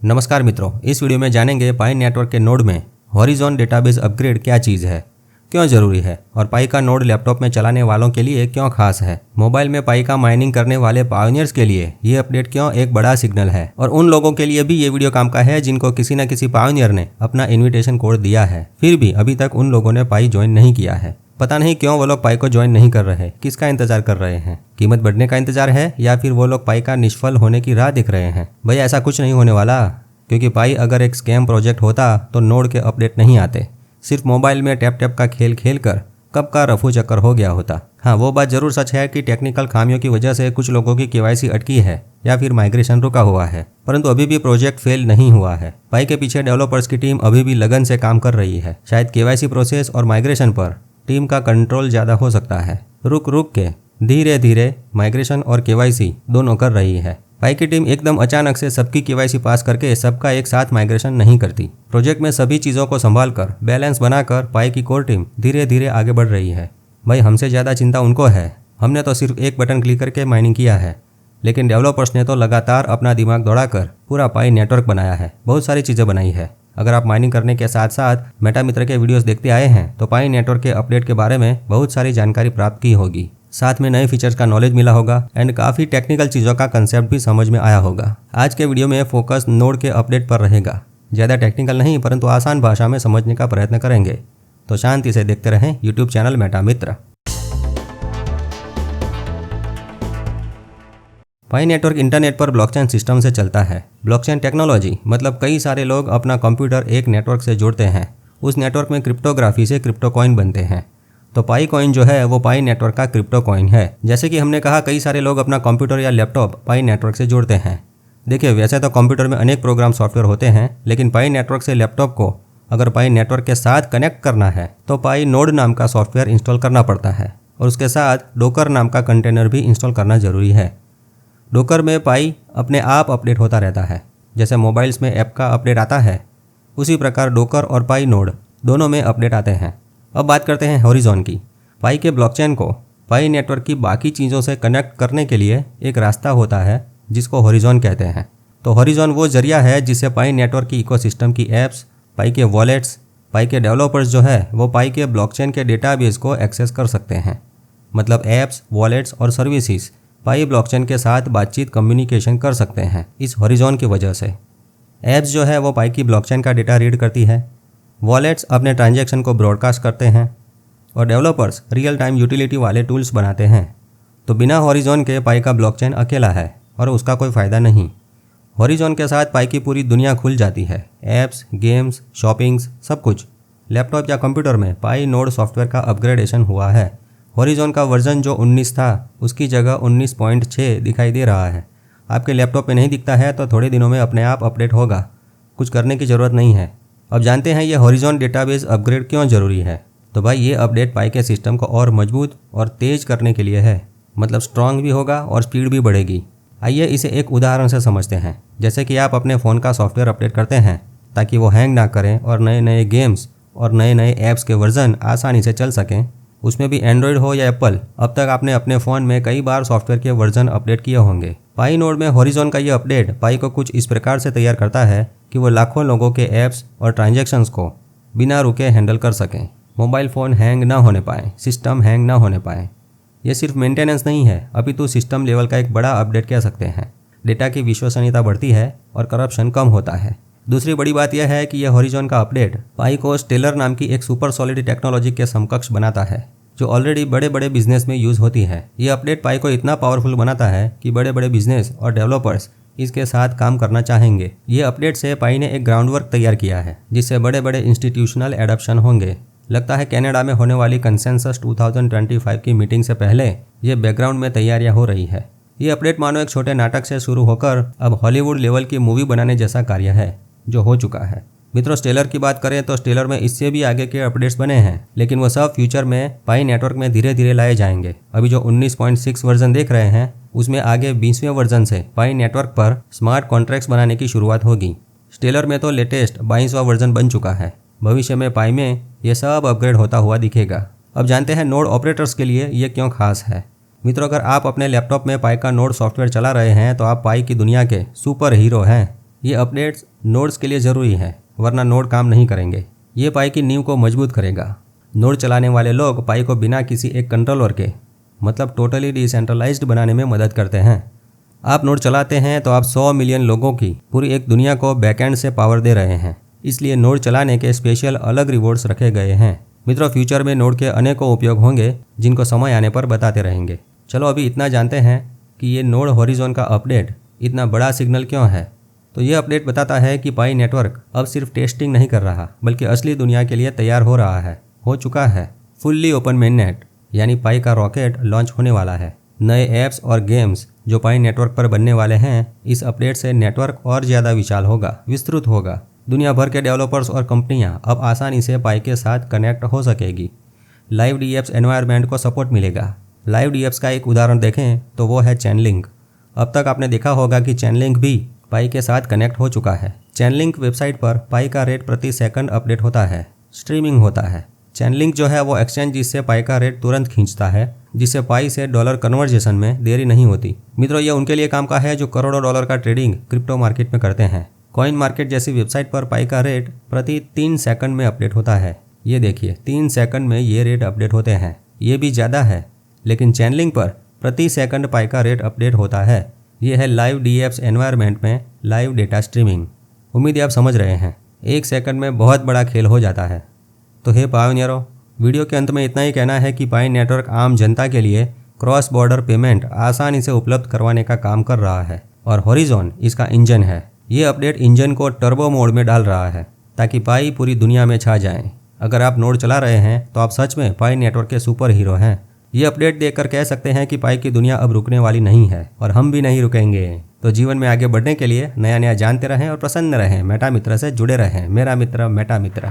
नमस्कार मित्रों, इस वीडियो में जानेंगे पाई नेटवर्क के नोड में हॉरिजॉन डेटाबेस अपग्रेड क्या चीज़ है, क्यों ज़रूरी है और पाई का नोड लैपटॉप में चलाने वालों के लिए क्यों खास है। मोबाइल में पाई का माइनिंग करने वाले पायोनियर्स के लिए ये अपडेट क्यों एक बड़ा सिग्नल है और उन लोगों के लिए भी ये वीडियो काम का है जिनको किसी न किसी पायोनियर ने अपना इन्विटेशन कोड दिया है, फिर भी अभी तक उन लोगों ने पाई ज्वाइन नहीं किया है। पता नहीं क्यों वो लोग पाई को ज्वाइन नहीं कर रहे, किसका इंतजार कर रहे हैं? कीमत बढ़ने का इंतजार है या फिर वो लोग पाई का निष्फल होने की राह देख रहे हैं? भैया ऐसा कुछ नहीं होने वाला, क्योंकि पाई अगर एक स्कैम प्रोजेक्ट होता तो नोड के अपडेट नहीं आते। सिर्फ मोबाइल में टैप टैप का खेल खेल कर कब का रफू चक्कर हो गया होता। हाँ, वो बात जरूर सच है कि टेक्निकल खामियों की वजह से कुछ लोगों की केवाईसी अटकी है या फिर माइग्रेशन रुका हुआ है, परंतु अभी भी प्रोजेक्ट फेल नहीं हुआ है। पाई के पीछे डेवलपर्स की टीम अभी भी लगन से काम कर रही है। शायद केवाईसी प्रोसेस और माइग्रेशन पर टीम का कंट्रोल ज़्यादा हो सकता है। रुक रुक के धीरे धीरे माइग्रेशन और केवाईसी दोनों कर रही है। पाई की टीम एकदम अचानक से सबकी केवाईसी पास करके सबका एक साथ माइग्रेशन नहीं करती। प्रोजेक्ट में सभी चीज़ों को संभाल कर बैलेंस बनाकर पाई की कोर टीम धीरे धीरे आगे बढ़ रही है। भाई हमसे ज़्यादा चिंता उनको है, हमने तो सिर्फ एक बटन क्लिक करके माइनिंग किया है, लेकिन डेवलपर्स ने तो लगातार अपना दिमाग दौड़ाकर पूरा पाई नेटवर्क बनाया है, बहुत सारी चीज़ें बनाई है। अगर आप माइनिंग करने के साथ साथ मेटा मित्र के वीडियोस देखते आए हैं तो पाई नेटवर्क के अपडेट के बारे में बहुत सारी जानकारी प्राप्त की होगी, साथ में नए फीचर्स का नॉलेज मिला होगा एंड काफ़ी टेक्निकल चीज़ों का कंसेप्ट भी समझ में आया होगा। आज के वीडियो में फोकस नोड के अपडेट पर रहेगा। ज़्यादा टेक्निकल नहीं, परंतु आसान भाषा में समझने का प्रयत्न करेंगे, तो शांति से देखते रहें यूट्यूब चैनल मेटा मित्र। पाई नेटवर्क इंटरनेट पर ब्लॉकचेन सिस्टम से चलता है। ब्लॉकचेन टेक्नोलॉजी मतलब कई सारे लोग अपना कंप्यूटर एक नेटवर्क से जोड़ते हैं, उस नेटवर्क में क्रिप्टोग्राफी से क्रिप्टो कॉइन बनते हैं। तो पाई कॉइन जो है वो पाई नेटवर्क का क्रिप्टो कॉइन है। जैसे कि हमने कहा, कई सारे लोग अपना कंप्यूटर या लैपटॉप पाई नेटवर्क से जोड़ते हैं। देखिए, वैसे तो कंप्यूटर में अनेक प्रोग्राम सॉफ्टवेयर होते हैं, लेकिन पाई नेटवर्क से लैपटॉप को अगर पाई नेटवर्क के साथ कनेक्ट करना है तो पाई नोड नाम का सॉफ्टवेयर इंस्टॉल करना पड़ता है और उसके साथ डोकर नाम का कंटेनर भी इंस्टॉल करना जरूरी है। डोकर में पाई अपने आप अपडेट होता रहता है। जैसे मोबाइल्स में ऐप का अपडेट आता है, उसी प्रकार डोकर और पाई नोड दोनों में अपडेट आते हैं। अब बात करते हैं हॉरिजॉन की। पाई के ब्लॉकचेन को पाई नेटवर्क की बाकी चीज़ों से कनेक्ट करने के लिए एक रास्ता होता है जिसको हॉरिजॉन कहते हैं। तो हॉरिजॉन वो जरिया है जिससे पाई नेटवर्क की इकोसिस्टम की ऐप्स, पाई के वॉलेट्स, पाई के डेवलपर्स जो है वो पाई के ब्लॉकचेन के डेटाबेस को एक्सेस कर सकते हैं। मतलब ऐप्स, वॉलेट्स और सर्विसेज पाई ब्लॉकचेन के साथ बातचीत, कम्युनिकेशन कर सकते हैं इस हॉरिजॉन की वजह से। ऐप्स जो है वो पाई की ब्लॉकचेन का डेटा रीड करती है, वॉलेट्स अपने ट्रांजैक्शन को ब्रॉडकास्ट करते हैं और डेवलपर्स रियल टाइम यूटिलिटी वाले टूल्स बनाते हैं। तो बिना हॉरिजॉन के पाई का ब्लॉकचेन अकेला है और उसका कोई फ़ायदा नहीं। हॉरिजॉन के साथ पाई की पूरी दुनिया खुल जाती है। ऐप्स, गेम्स, शॉपिंग्स, सब कुछ। लैपटॉप या कंप्यूटर में पाई नोड सॉफ्टवेयर का अपग्रेडेशन हुआ है। हॉरिजॉन का वर्जन जो 19 था उसकी जगह 19.6 दिखाई दे रहा है। आपके लैपटॉप में नहीं दिखता है तो थोड़े दिनों में अपने आप अपडेट होगा, कुछ करने की ज़रूरत नहीं है। अब जानते हैं ये हॉरिजॉन डेटाबेस अपग्रेड क्यों ज़रूरी है। तो भाई ये अपडेट पाई के सिस्टम को और मजबूत और तेज़ करने के लिए है, मतलब स्ट्रॉन्ग भी होगा और स्पीड भी बढ़ेगी। आइए इसे एक उदाहरण से समझते हैं। जैसे कि आप अपने फ़ोन का सॉफ्टवेयर अपडेट करते हैं ताकि वो हैंग ना करें और नए नए गेम्स और नए नए ऐप्स के वर्जन आसानी से चल सकें, उसमें भी एंड्रॉयड हो या एप्पल। अब तक आपने अपने फ़ोन में कई बार सॉफ्टवेयर के वर्जन अपडेट किए होंगे। पाई नोड में हॉरिजॉन का ये अपडेट पाई को कुछ इस प्रकार से तैयार करता है कि वो लाखों लोगों के ऐप्स और ट्रांजैक्शंस को बिना रुके हैंडल कर सकें। मोबाइल फ़ोन हैंग ना होने पाए, सिस्टम हैंग ना होने पाए। ये सिर्फ मेंटेनेंस नहीं है, अपितु सिस्टम लेवल का एक बड़ा अपडेट कह सकते हैं। डेटा की विश्वसनीयता बढ़ती है और करप्शन कम होता है। दूसरी बड़ी बात यह है कि यह हॉरिजॉन का अपडेट पाई को स्टेलर नाम की एक सुपर सॉलिड टेक्नोलॉजी के समकक्ष बनाता है, जो ऑलरेडी बड़े बड़े बिजनेस में यूज़ होती है। ये अपडेट पाई को इतना पावरफुल बनाता है कि बड़े बड़े बिजनेस और डेवलपर्स इसके साथ काम करना चाहेंगे। ये अपडेट से पाई ने एक ग्राउंडवर्क तैयार किया है जिससे बड़े बड़े इंस्टीट्यूशनल एडॉप्शन होंगे। लगता है कनाडा में होने वाली कंसेंसस 2025 की मीटिंग से पहले ये बैकग्राउंड में तैयारियां हो रही है। ये अपडेट मानो एक छोटे नाटक से शुरू होकर अब हॉलीवुड लेवल की मूवी बनाने जैसा कार्य है, जो हो चुका है। मित्रों, स्टेलर की बात करें तो स्टेलर में इससे भी आगे के अपडेट्स बने हैं, लेकिन वो सब फ्यूचर में पाई नेटवर्क में धीरे धीरे लाए जाएंगे। अभी जो 19.6 वर्जन देख रहे हैं उसमें आगे 20वें वर्जन से पाई नेटवर्क पर स्मार्ट कॉन्ट्रैक्ट्स बनाने की शुरुआत होगी। स्टेलर में तो लेटेस्ट 22वां वर्जन बन चुका है। भविष्य में पाई में ये सब अपग्रेड होता हुआ दिखेगा। अब जानते हैं नोड ऑपरेटर्स के लिए ये क्यों खास है। मित्रों, अगर आप अपने लैपटॉप में पाई का नोड सॉफ्टवेयर चला रहे हैं तो आप पाई की दुनिया के सुपर हीरो हैं। ये अपडेट्स नोड्स के लिए ज़रूरी है, वरना नोड काम नहीं करेंगे। ये पाई की नींव को मजबूत करेगा। नोड चलाने वाले लोग पाई को बिना किसी एक कंट्रोलर के मतलब टोटली डिसेंट्रलाइज्ड बनाने में मदद करते हैं। आप नोड चलाते हैं तो आप 100 मिलियन लोगों की पूरी एक दुनिया को बैकएंड से पावर दे रहे हैं। इसलिए नोड चलाने के स्पेशल अलग रिवॉर्ड्स रखे गए हैं। मित्रों, फ्यूचर में नोड के अनेकों उपयोग होंगे जिनको समय आने पर बताते रहेंगे। चलो अभी इतना जानते हैं कि ये नोड हॉरिजॉन का अपडेट इतना बड़ा सिग्नल क्यों है। तो ये अपडेट बताता है कि पाई नेटवर्क अब सिर्फ टेस्टिंग नहीं कर रहा, बल्कि असली दुनिया के लिए तैयार हो चुका है। फुल्ली ओपन मेननेट यानी पाई का रॉकेट लॉन्च होने वाला है। नए ऐप्स और गेम्स जो पाई नेटवर्क पर बनने वाले हैं, इस अपडेट से नेटवर्क और ज़्यादा विस्तृत होगा। दुनिया भर के डेवलपर्स और कंपनियां अब आसानी से पाई के साथ कनेक्ट हो सकेगी। लाइव डीएप्स एनवायरनमेंट को सपोर्ट मिलेगा। लाइव डीएप्स का एक उदाहरण देखें तो वो है चैनलिंक। अब तक आपने देखा होगा कि चैनलिंक भी पाई के साथ कनेक्ट हो चुका है। चैनलिंक वेबसाइट पर पाई का रेट प्रति सेकंड अपडेट होता है, स्ट्रीमिंग होता है। चैनलिंक जो है वो एक्सचेंज जिससे पाई का रेट तुरंत खींचता है, जिससे पाई से डॉलर कन्वर्जेशन में देरी नहीं होती। मित्रों, ये उनके लिए काम का है जो करोड़ों डॉलर का ट्रेडिंग क्रिप्टो मार्केट में करते हैं। कॉइन मार्केट जैसी वेबसाइट पर पाई का रेट प्रति 3 सेकंड में अपडेट होता है। ये देखिए, 3 सेकंड में ये रेट अपडेट होते हैं। ये भी ज़्यादा है, लेकिन चैनलिंक पर प्रति सेकंड पाई का रेट अपडेट होता है। ये है लाइव डीएप्स एनवायरनमेंट में लाइव डेटा स्ट्रीमिंग। उम्मीद है आप समझ रहे हैं। 1 सेकंड में बहुत बड़ा खेल हो जाता है। तो हे पायोनियरों, वीडियो के अंत में इतना ही कहना है कि पाई नेटवर्क आम जनता के लिए क्रॉस बॉर्डर पेमेंट आसानी से उपलब्ध करवाने का काम कर रहा है और हॉरिजॉन इसका इंजन है। ये अपडेट इंजन को टर्बो मोड में डाल रहा है ताकि पाई पूरी दुनिया में छा जाए। अगर आप नोड चला रहे हैं तो आप सच में पाई नेटवर्क के सुपर हीरो हैं। ये अपडेट देखकर कह सकते हैं कि पाई की दुनिया अब रुकने वाली नहीं है और हम भी नहीं रुकेंगे। तो जीवन में आगे बढ़ने के लिए नया नया जानते रहें और प्रसन्न रहें। मेटा मित्र से जुड़े रहें। मेरा मित्र मेटा मित्र।